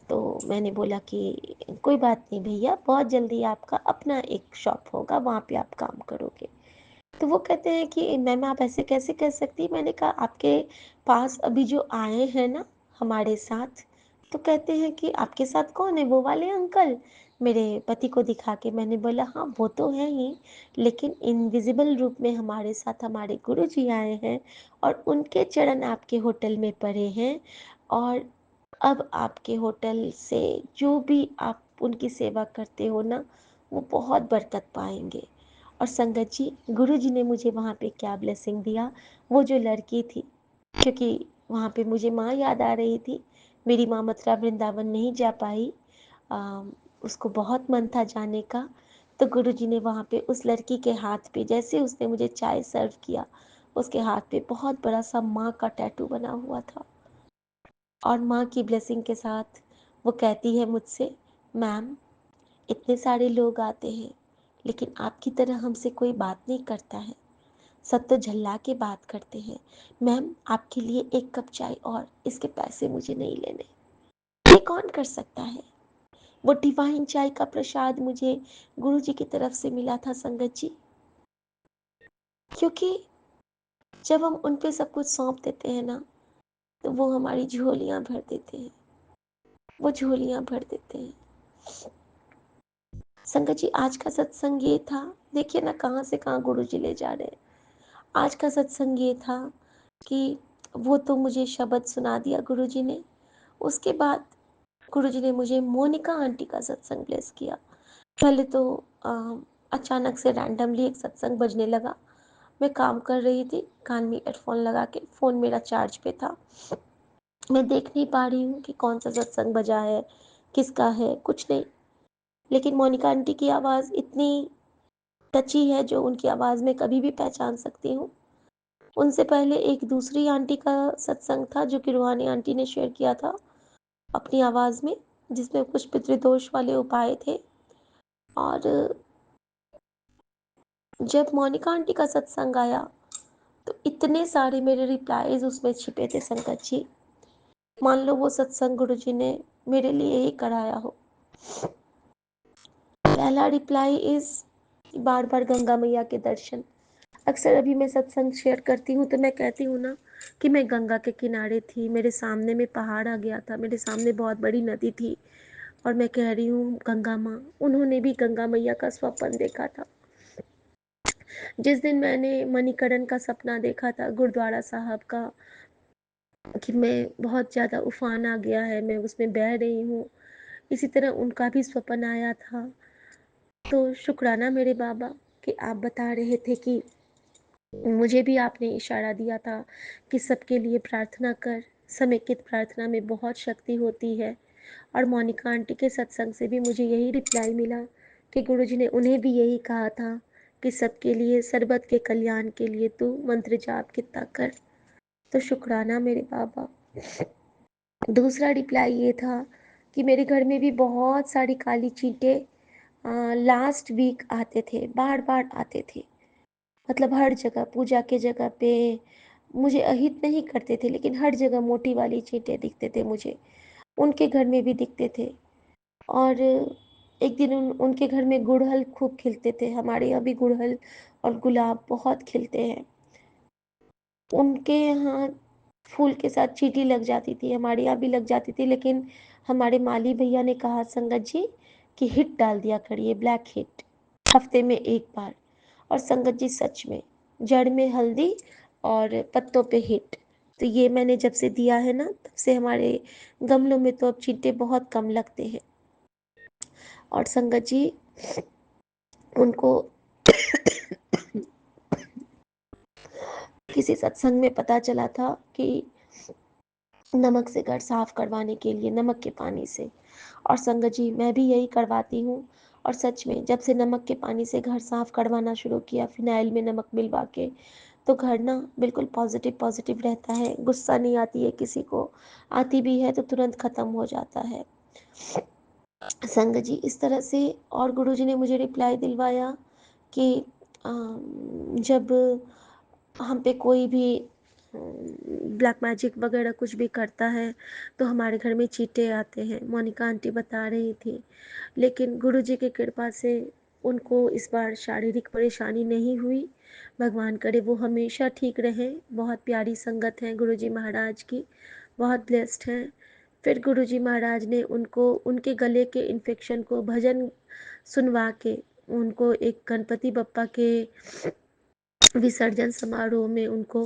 तो मैंने बोला कि कोई बात नहीं भैया, बहुत जल्दी आपका अपना एक शॉप होगा, वहाँ पे आप काम करोगे। तो वो कहते हैं कि मैम आप ऐसे कैसे कह सकती। मैंने कहा आपके पास अभी जो आए हैं ना हमारे साथ, तो कहते हैं कि आपके साथ कौन है, वो वाले अंकल, मेरे पति को दिखा के। मैंने बोला हाँ वो तो है ही, लेकिन इनविजिबल रूप में हमारे साथ हमारे गुरु जी आए हैं और उनके चरण आपके होटल में पड़े हैं। और अब आपके होटल से जो भी आप उनकी सेवा करते हो ना, वो बहुत बरकत पाएंगे। और संगत जी, गुरु जी ने मुझे वहाँ पे क्या ब्लेसिंग दिया। वो जो लड़की थी, क्योंकि वहाँ पे मुझे माँ याद आ रही थी, मेरी माँ मथुरा वृंदावन नहीं जा पाई, उसको बहुत मन था जाने का। तो गुरु जी ने वहाँ पे उस लड़की के हाथ पे, जैसे उसने मुझे चाय सर्व किया, उसके हाथ पे बहुत बड़ा सा माँ का टैटू बना हुआ था। और माँ की ब्लेसिंग के साथ वो कहती है मुझसे, मैम इतने सारे लोग आते हैं, लेकिन आपकी तरह हमसे कोई बात नहीं करता है, सब तो झल्ला के बात करते हैं। मैम आपके लिए एक कप चाय और, इसके पैसे मुझे नहीं लेने। ये कौन कर सकता है। वो डिवाइन चाय का प्रसाद मुझे गुरु जी की तरफ से मिला था संगत जी, क्योंकि जब हम उन पे सब कुछ सौंप देते हैं ना, तो वो हमारी झोलियां भर देते हैं, वो झोलियां भर देते हैं। संगत जी, आज का सत्संग ये था, देखिए ना कहाँ से कहाँ गुरु जी ले जा रहे हैं। आज का सत्संग ये था कि वो तो मुझे शब्द सुना दिया गुरु जी ने, उसके बाद गुरु जी ने मुझे मोनिका आंटी का सत्संग ब्लेस किया। पहले तो अचानक से रैंडमली एक सत्संग बजने लगा। मैं काम कर रही थी, कान में ईयरफोन लगा के, फ़ोन मेरा चार्ज पे था, मैं देख नहीं पा रही हूँ कि कौन-सा सत्संग बजा है, किसका है, कुछ नहीं। लेकिन मोनिका आंटी की आवाज़ इतनी टची है जो उनकी आवाज़ में कभी भी पहचान सकती हूँ। उनसे पहले एक दूसरी आंटी का सत्संग था जो कि रूहानी आंटी ने शेयर किया था अपनी आवाज़ में, जिसमें कुछ पितृदोष वाले उपाय थे। और जब मोनिका आंटी का सत्संग आया तो इतने सारे मेरे रिप्लाईज़ उसमें छिपे थे संगत जी, मान लो वो सत्संग गुरुजी ने मेरे लिए ही कराया हो। पहला रिप्लाई इज़ बार-बार गंगा मैया के दर्शन। अक्सर अभी मैं सत्संग शेयर करती हूँ तो मैं कहती हूँ ना कि मैं गंगा के किनारे थी, मेरे सामने में पहाड़ आ गया था, मेरे सामने बहुत बड़ी नदी थी और मैं कह रही हूँ गंगा माँ, उन्होंने भी गंगा मैया का स्वप्न देखा था। जिस दिन मैंने मणिकरण का सपना देखा था गुरुद्वारा साहब का, कि मैं बहुत ज़्यादा उफान आ गया है, मैं उसमें बह रही हूँ, इसी तरह उनका भी स्वप्न आया था। तो शुक्राना मेरे बाबा कि आप बता रहे थे कि मुझे भी आपने इशारा दिया था कि सबके लिए प्रार्थना कर, समेकित प्रार्थना में बहुत शक्ति होती है। और मोनिका आंटी के सत्संग से भी मुझे यही रिप्लाई मिला कि गुरुजी ने उन्हें भी यही कहा था कि सबके लिए, सर्बत के कल्याण के लिए तू मंत्र जाप कितना कर। तो शुक्राना मेरे बाबा। दूसरा रिप्लाई ये था कि मेरे घर में भी बहुत सारी काली चींटे लास्ट वीक आते थे, बार-बार आते थे। मतलब हर जगह, पूजा के जगह पे मुझे अहित नहीं करते थे, लेकिन हर जगह मोटी वाली चींटे दिखते थे मुझे। उनके घर में भी दिखते थे। और एक दिन उनके घर में गुड़हल खूब खिलते थे, हमारे यहाँ भी गुड़हल और गुलाब बहुत खिलते हैं। उनके यहाँ फूल के साथ चींटी लग जाती थी, हमारे यहाँ भी लग जाती थी, लेकिन हमारे माली भैया ने कहा संगत जी कि हिट डाल दिया करिए, ब्लैक हिट, हफ्ते में 1 बार। और संगत जी सच में जड़ में हल्दी और पत्तों पे हिट, तो ये मैंने जब से दिया है ना, तब से हमारे गमलों में तो अब चींटे बहुत कम लगते हैं। और संगत जी उनको किसी सत्संग में पता चला था कि नमक से घर साफ करवाने के लिए, नमक के पानी से। और संगत जी मैं भी यही करवाती हूँ। और सच में जब से नमक के पानी से घर साफ करवाना शुरू किया, फिनाइल में नमक मिलवा के, तो घर ना बिल्कुल पॉजिटिव पॉजिटिव रहता है, गुस्सा नहीं आती है किसी को, आती भी है तो तुरंत ख़त्म हो जाता है। संगत जी इस तरह से। और गुरुजी ने मुझे रिप्लाई दिलवाया कि जब हम पे कोई भी ब्लैक मैजिक वगैरह कुछ भी करता है तो हमारे घर में चींटे आते हैं, मोनिका आंटी बता रही थी। लेकिन गुरुजी की कृपा से उनको इस बार शारीरिक परेशानी नहीं हुई, भगवान करे वो हमेशा ठीक रहें। बहुत प्यारी संगत है गुरुजी महाराज की, बहुत ब्लेस्ड हैं। फिर गुरुजी महाराज ने उनको उनके गले के इन्फेक्शन को भजन सुनवा के उनको एक गणपति बप्पा के विसर्जन समारोह में उनको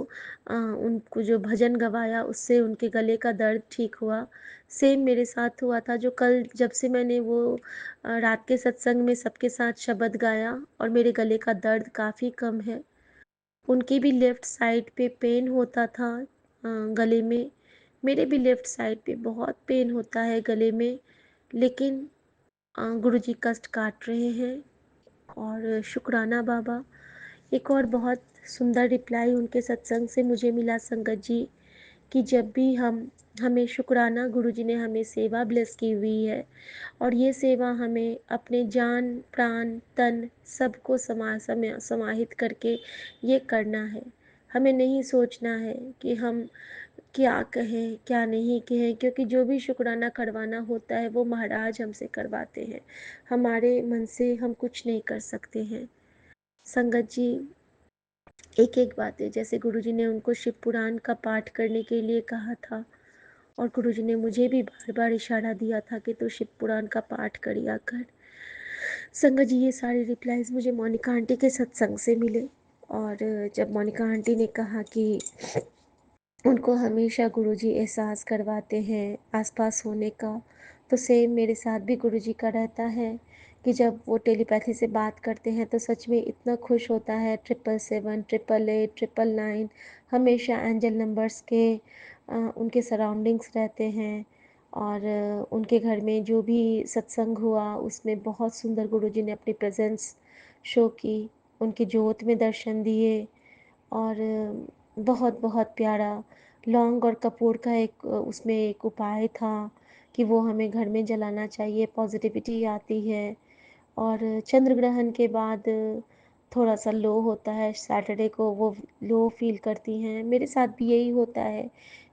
जो भजन गवाया उससे उनके गले का दर्द ठीक हुआ। सेम मेरे साथ हुआ था, जो कल जब से मैंने वो रात के सत्संग में सबके साथ शब्द गाया और मेरे गले का दर्द काफ़ी कम है। उनकी भी लेफ़्ट साइड पे पेन होता था गले में, मेरे भी लेफ़्ट साइड पे बहुत पेन होता है गले में, लेकिन गुरुजी कष्ट काट रहे हैं। और शुक्राना बाबा। एक और बहुत सुंदर रिप्लाई उनके सत्संग से मुझे मिला संगत जी, कि जब भी हमें शुक्राना गुरुजी ने हमें सेवा ब्लेस की हुई है और ये सेवा हमें अपने जान प्राण तन सबको समाहित करके ये करना है। हमें नहीं सोचना है कि हम क्या कहें क्या नहीं कहें, क्योंकि जो भी शुक्राना करवाना होता है वो महाराज हमसे करवाते हैं, हमारे मन से हम कुछ नहीं कर सकते हैं। संगत जी एक एक बातें, जैसे गुरुजी ने उनको शिव पुराण का पाठ करने के लिए कहा था और गुरुजी ने मुझे भी बार बार इशारा दिया था कि तू शिव पुराण का पाठ करिया कर। संगत जी ये सारे रिप्लाईज मुझे मोनिका आंटी के सत्संग से मिले। और जब मोनिका आंटी ने कहा कि उनको हमेशा गुरुजी एहसास करवाते हैं आसपास होने का, तो सेम मेरे साथ भी गुरुजी का रहता है कि जब वो टेलीपैथी से बात करते हैं तो सच में इतना खुश होता है। 777, 888, 999 हमेशा एंजल नंबर्स के उनके सराउंडिंग्स रहते हैं और उनके घर में जो भी सत्संग हुआ उसमें बहुत सुंदर गुरुजी ने अपनी प्रेजेंस शो की, उनकी ज्योत में दर्शन दिए और बहुत बहुत प्यारा लौंग और कपूर का एक उसमें एक उपाय था कि वो हमें घर में जलाना चाहिए, पॉजिटिविटी आती है। और चंद्र ग्रहण के बाद थोड़ा सा लो होता है, सैटरडे को वो लो फील करती हैं, मेरे साथ भी यही होता है।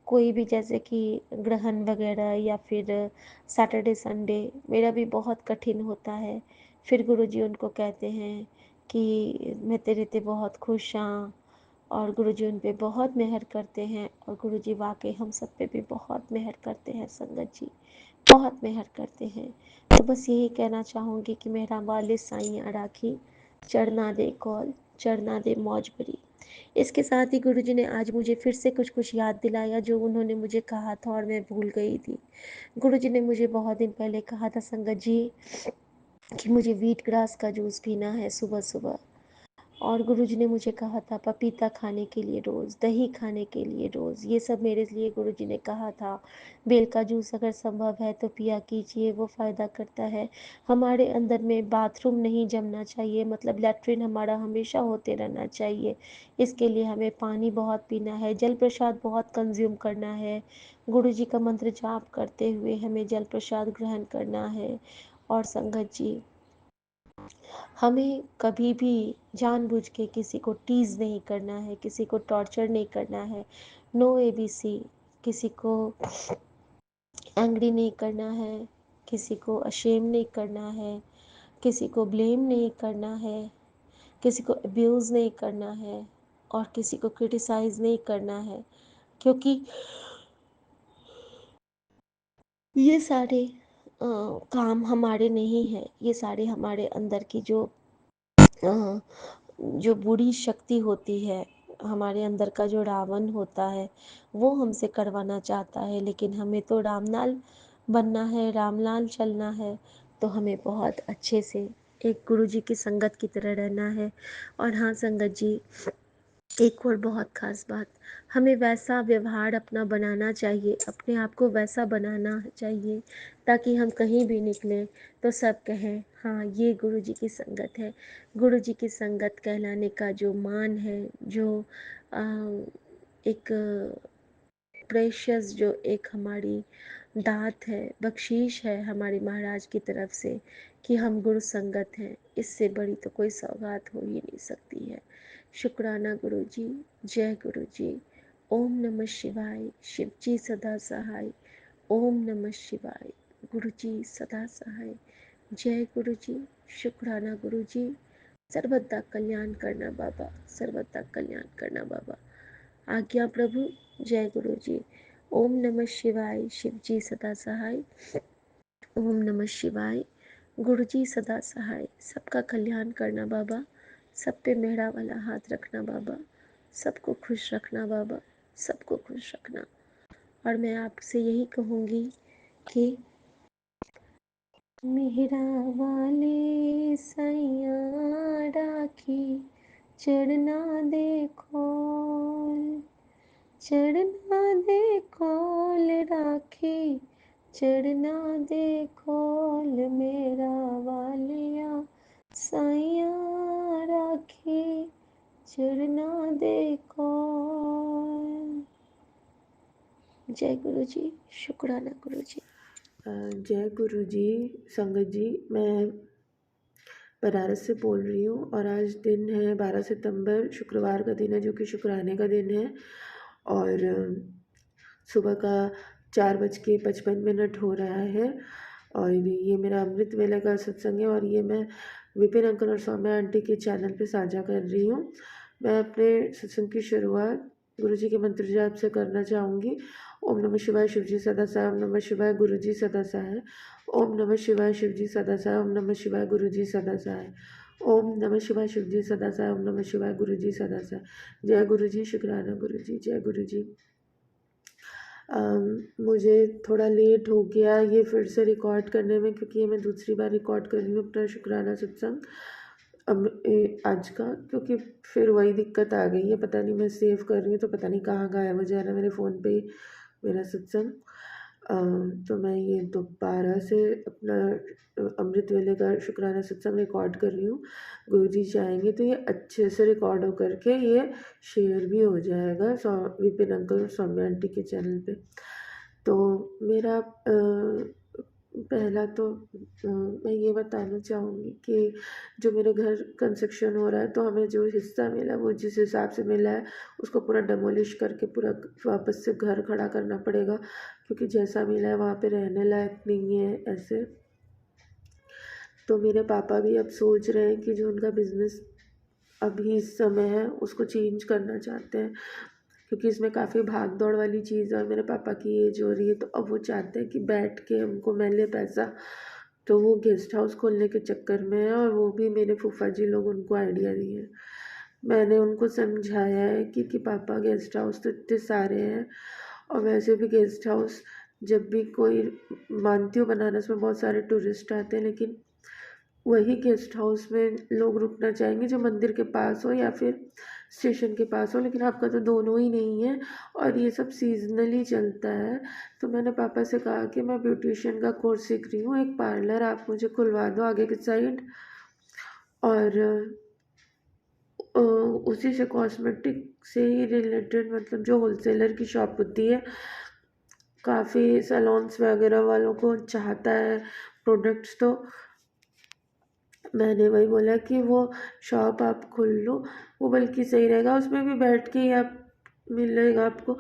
कोई भी जैसे कि ग्रहण वगैरह या फिर सैटरडे संडे मेरा भी बहुत कठिन होता है। फिर गुरुजी उनको कहते हैं कि मैं तेरे ते बहुत खुश हाँ, और गुरुजी उन पे बहुत मेहर करते हैं और गुरुजी वाकई हम सब पे भी बहुत मेहर करते हैं संगत जी, बहुत मेहर करते हैं। तो बस यही कहना चाहूँगी कि मेरा वाले साईं राखी चढ़ना दे कौल, चढ़ना दे मौज भरी। इसके साथ ही गुरुजी ने आज मुझे फिर से कुछ कुछ याद दिलाया जो उन्होंने मुझे कहा था और मैं भूल गई थी। गुरुजी ने मुझे बहुत दिन पहले कहा था संगत जी कि मुझे व्हीट ग्रास का जूस पीना है सुबह सुबह, और गुरुजी ने मुझे कहा था पपीता खाने के लिए रोज़, दही खाने के लिए रोज़, ये सब मेरे लिए गुरुजी ने कहा था। बेल का जूस अगर संभव है तो पिया कीजिए, वो फ़ायदा करता है। हमारे अंदर में बाथरूम नहीं जमना चाहिए, मतलब लैट्रिन हमारा हमेशा होते रहना चाहिए। इसके लिए हमें पानी बहुत पीना है, जल प्रसाद बहुत कंज्यूम करना है। गुरुजी का मंत्र जाप करते हुए हमें जल प्रसाद ग्रहण करना है। और संगत जी, हमें कभी भी जानबूझ के किसी को टीज़ नहीं करना है, किसी को टॉर्चर नहीं करना है। नो एबीसी, किसी को एंग्री नहीं करना है, किसी को अशेम नहीं करना है, किसी को ब्लेम नहीं करना है, किसी को अब्यूज़ नहीं करना है और किसी को क्रिटिसाइज़ नहीं करना है, क्योंकि ये सारे काम हमारे नहीं हैं। ये सारे हमारे अंदर की अ, जो बुरी शक्ति होती है, हमारे अंदर का जो रावण होता है, वो हमसे करवाना चाहता है। लेकिन हमें तो रामलाल बनना है, रामलाल चलना है, तो हमें बहुत अच्छे से एक गुरुजी की संगत की तरह रहना है। और हाँ संगत जी, एक और बहुत ख़ास बात, हमें वैसा व्यवहार अपना बनाना चाहिए, अपने आप को वैसा बनाना चाहिए ताकि हम कहीं भी निकलें तो सब कहें हाँ ये गुरुजी की संगत है। गुरुजी की संगत कहलाने का जो मान है, जो अ, एक प्रेशियस, जो एक हमारी दात है, बख्शीश है हमारे महाराज की तरफ से कि हम गुरु संगत हैं, इससे बड़ी तो कोई सौगात हो ही नहीं सकती है। शुक्राना गुरु जी, जय गुरु जी। ओम नमः शिवाय, शिव जी सदा सहाय। ओम नमः शिवाय, गुरु जी सदा सहाय। जय गुरु जी, शुक्राना गुरु जी। सर्वदा कल्याण करना बाबा, सर्वदा कल्याण करना बाबा। आज्ञा प्रभु। जय गुरु जी। ओम नमः शिवाय, शिव जी सदा सहाय। ओम नमः शिवाय, गुरु जी सदा सहाय। सबका कल्याण करना बाबा, सब पे मेहरा वाला हाथ रखना बाबा, सबको खुश रखना बाबा, सबको खुश रखना। और मैं आपसे यही कहूँगी कि मेहरा वाले सैया राखी चढ़ना देखो, चढ़ना दे कौल राखी, चढ़ना दे कौल मेरा वालिया साइया राखी, चढ़ना दे कौल। जय गुरु जी, शुक्राना गुरु जी। जय गुरु जी। संगत जी, मैं बनारस से बोल रही हूँ और आज दिन है 12 सितंबर, शुक्रवार का दिन है, जो कि शुक्राने का दिन है। और सुबह का 4:55 हो रहा है और ये मेरा अमृत वेला का सत्संग है और ये मैं विपिन अंकल और सौम्या आंटी के चैनल पे साझा कर रही हूँ। मैं अपने सत्संग की शुरुआत गुरु जी के मंत्र जाप से करना चाहूँगी। ओम नमः शिवाय, शिव जी सदा सहाय। ओम नमः शिवाय, गुरु जी सदा सहाय। ओम नमः शिवाय, शिव जी सदा सहाय। ओम नमः शिवाय, गुरु जी सदा सहाय। ओम नमः शिवाय, शिव जी सदा सहाय। ओम नमः शिवाय, गुरु जी सदा सहाय। जय गुरु जी, शुक्राना गुरु जी, जय गुरु जी। मुझे थोड़ा लेट हो गया ये फिर से रिकॉर्ड करने में, क्योंकि ये मैं दूसरी बार रिकॉर्ड कर रही हूँ अपना शुक्राना सत्संग आज का, क्योंकि फिर वही दिक्कत आ गई है। पता नहीं मैं सेव कर रही हूँ तो पता नहीं कहाँ गायब हो जा रहा है मेरे फ़ोन पे मेरा सत्संग। तो मैं ये दोबारा से अपना अमृत वेले का शुक्राना सत्संग रिकॉर्ड कर रही हूँ। गुरु जी चाहेंगे तो ये अच्छे से रिकॉर्ड हो करके ये शेयर भी हो जाएगा विपिन अंकल और सौम्या आंटी के चैनल पे। तो मेरा पहला तो मैं ये बताना चाहूँगी कि जो मेरे घर कंस्ट्रक्शन हो रहा है, तो हमें जो हिस्सा मिला है वो जिस हिसाब से मिला है उसको पूरा डेमोलिश करके पूरा वापस से घर खड़ा करना पड़ेगा, क्योंकि जैसा मिला है वहाँ पे रहने लायक नहीं है ऐसे। तो मेरे पापा भी अब सोच रहे हैं कि जो उनका बिज़नेस अभी इस समय है उसको चेंज करना चाहते हैं, क्योंकि इसमें काफ़ी भाग दौड़ वाली चीज़ है और मेरे पापा की एज हो रही है। तो अब वो चाहते हैं कि बैठ के हमको मिले पैसा, तो वो गेस्ट हाउस खोलने के चक्कर में है। और वो भी मेरे फूफा जी लोग उनको आइडिया दिए हैं। मैंने उनको समझाया है कि पापा गेस्ट हाउस तो इतने सारे हैं, और वैसे भी गेस्ट हाउस जब भी कोई, मानती हूँ बनारस में बहुत सारे टूरिस्ट आते हैं, लेकिन वही गेस्ट हाउस में लोग रुकना चाहेंगे जो मंदिर के पास हो या फिर स्टेशन के पास हो, लेकिन आपका तो दोनों ही नहीं है और ये सब सीजनली चलता है। तो मैंने पापा से कहा कि मैं ब्यूटिशियन का कोर्स सीख रही हूँ, एक पार्लर आप मुझे खुलवा दो आगे की साइड, और उसी से कॉस्मेटिक से ही रिलेटेड, मतलब जो होलसेलर की शॉप होती है, काफ़ी सैलून्स वगैरह वालों को चाहता है प्रोडक्ट्स। तो मैंने वही बोला कि वो शॉप आप खोल लो, वो बल्कि सही रहेगा, उसमें भी बैठ के ही आप मिलेगा आपको।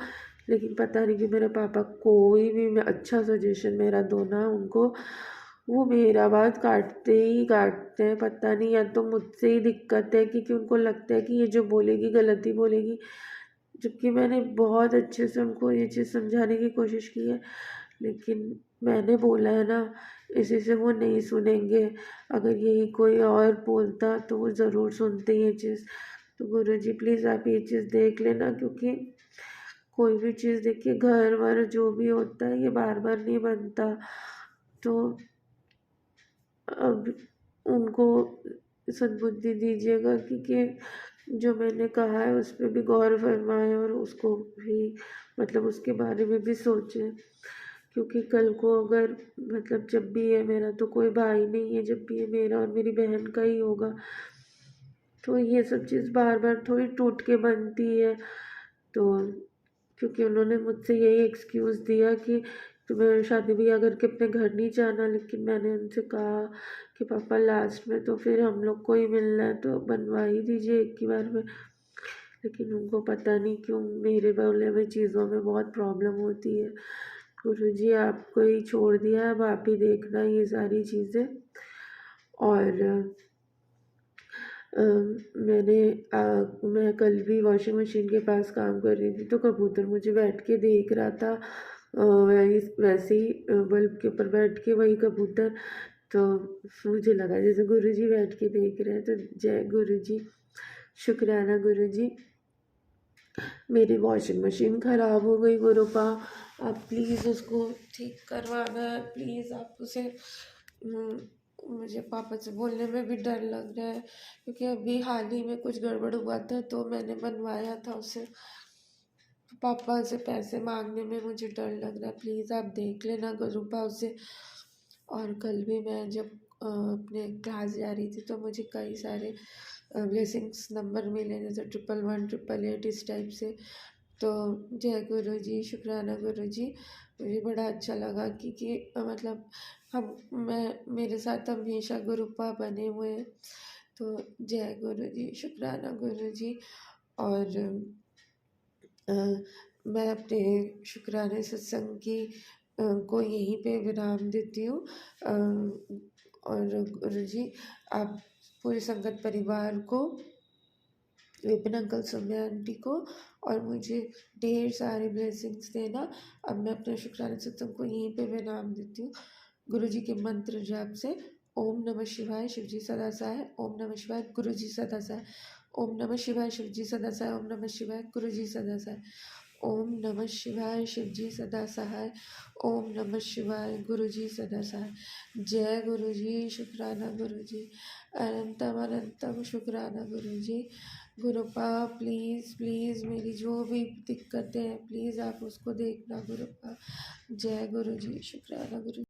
लेकिन पता नहीं कि मेरे पापा कोई भी मैं अच्छा सजेशन मेरा दो ना उनको, वो मेरा बात काटते ही काटते हैं। पता नहीं, या तो मुझसे ही दिक्कत है कि उनको लगता है कि ये जो बोलेगी गलत ही बोलेगी, जबकि मैंने बहुत अच्छे से उनको ये चीज़ समझाने की कोशिश की है। लेकिन मैंने बोला है ना, इसी से वो नहीं सुनेंगे। अगर यही कोई और बोलता तो वो ज़रूर सुनते ये चीज़। तो गुरुजी प्लीज़ आप ये चीज़ देख लेना, क्योंकि कोई भी चीज़ देखिए, घर वर जो भी होता है ये बार बार नहीं बनता। तो अब उनको सद्बुद्धि दीजिएगा कि जो मैंने कहा है उस पर भी गौर फरमाएं और उसको भी, मतलब उसके बारे में भी सोचें। क्योंकि कल को अगर, मतलब जब भी ये मेरा तो कोई भाई नहीं है, जब भी ये मेरा और मेरी बहन का ही होगा, तो ये सब चीज़ बार बार थोड़ी टूट के बनती है। तो क्योंकि उन्होंने मुझसे यही एक्सक्यूज़ दिया कि तुम्हें शादी ब्याह करके अपने घर नहीं जाना, लेकिन मैंने उनसे कहा कि पापा लास्ट में तो फिर हम लोग को ही मिलना है, तो बनवा ही दीजिए एक ही बार में। लेकिन उनको पता नहीं क्यों मेरे बोले हुए चीज़ों में बहुत प्रॉब्लम होती है। गुरुजी आपको ही छोड़ दिया है, अब आप ही देखना ये सारी चीज़ें। और मैं कल भी वॉशिंग मशीन के पास काम कर रही थी, तो कबूतर मुझे बैठ के देख रहा था, वैसे ही बल्ब के ऊपर बैठ के वही कबूतर। तो मुझे लगा जैसे गुरुजी बैठ के देख रहे हैं। तो जय गुरुजी, शुक्राना गुरुजी। मेरी वॉशिंग मशीन ख़राब हो गई गुरुपा, आप प्लीज़ उसको ठीक करवाना है, प्लीज़ आप उसे। मुझे पापा से बोलने में भी डर लग रहा है, क्योंकि अभी हाल ही में कुछ गड़बड़ हुआ था तो मैंने बनवाया था उसे। पापा से पैसे मांगने में मुझे डर लग रहा है, प्लीज़ आप देख लेना गुरुपा उसे। और कल भी मैं जब अपने क्लास जा रही थी तो मुझे कई सारे ब्लेसिंग्स नंबर मिले, जैसे 111 888 इस टाइप से। तो जय गुरु जी, शुक्राना गुरु जी। मुझे बड़ा अच्छा लगा कि मतलब मेरे साथ हमेशा गुरुपा बने हुए हैं। तो जय गुरु जी, शुक्राना गुरु जी। और मैं अपने शुक्राने सत्संग की को यहीं पे विराम देती हूँ। और गुरु जी आप पूरे संगत परिवार को, विपिन अंकल, सौम्या आंटी को और मुझे ढेर सारे ब्लेसिंग्स देना। अब मैं अपने शुक्राना सत्संग को यहीं पे विराम देती हूँ गुरु जी के मंत्र जाप से। ओम नमः शिवाय, शिव जी सदा सहाय। ओम नमः शिवाय, गुरु जी सदा सहाय। ओम नमः शिवाय, शिव जी सदा सहाय। ओम नमः शिवाय, गुरु जी सदा सहाय। ओम नमः शिवाय, शिव जी सदा सहाय। ओम नमः शिवाय, गुरु जी सदा सहाय। जय गुरु जी, शुक्राना गुरु जी, अनंतम अनंतम शुक्राना गुरु जी। गुरुपा प्लीज़ प्लीज़ मेरी जो भी दिक्कतें हैं प्लीज़ आप उसको देखना गुरुपा। जय गुरु जी, शुक्राना गुरु